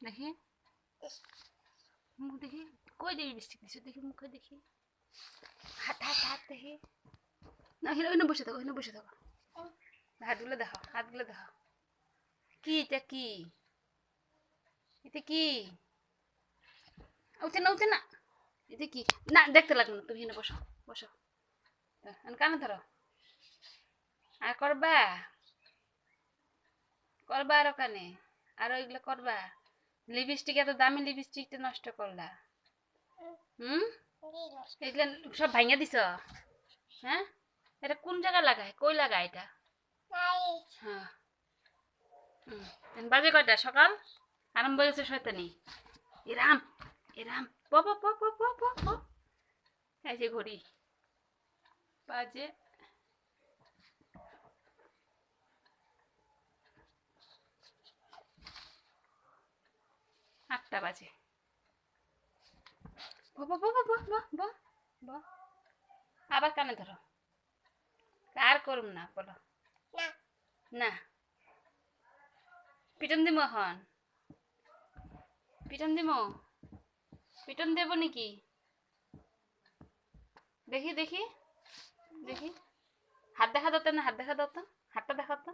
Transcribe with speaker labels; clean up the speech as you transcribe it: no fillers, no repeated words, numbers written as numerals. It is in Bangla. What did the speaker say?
Speaker 1: দেখি মুখ দেখি, কই দিবি লিপস্টিক দিছো দেখি, মুখে দেখি, হাত হাত হাত দেখি। না ওইখানে বসে থাকো, ওইখানে বসে থাকো। হাতগুলো দেখো, হাতগুলো দেখো। কি এটা কি? এটা কি? উঠে না উঠে না। এটা কি? না দেখতে লাগলো না, তুমি এখানে বসো, বসো। কানে ধরো। আর করবা, করবা আরো কানে, আরো এগুলো করবা। লিপস্টিক, এত দামি লিপস্টিকটা নষ্ট করলা। হুম, এগুলো সব ভাঙিয়ে দিছ। হ্যাঁ, এটা কোন জায়গায় লাগায়, কই লাগায় এটা? হ্যাঁ। বাজে কয়টা? সকাল আরম্ভ হয়েছে শয়তানি। এরাম এরাম প প প প প প প। এই যে ঘড়ি বাজে 8টা বাজে। ব ব ব ব ব ব ব। আবার কানে ধরো। আর করুম না, বলো। না, পিটন দিমু এখন, পিটন দিমু, পিটন দেব নাকি? দেখি দেখি দেখি, হাত দেখা দাও তো, না হাত দেখা দাও তো, হাতটা দেখা তো।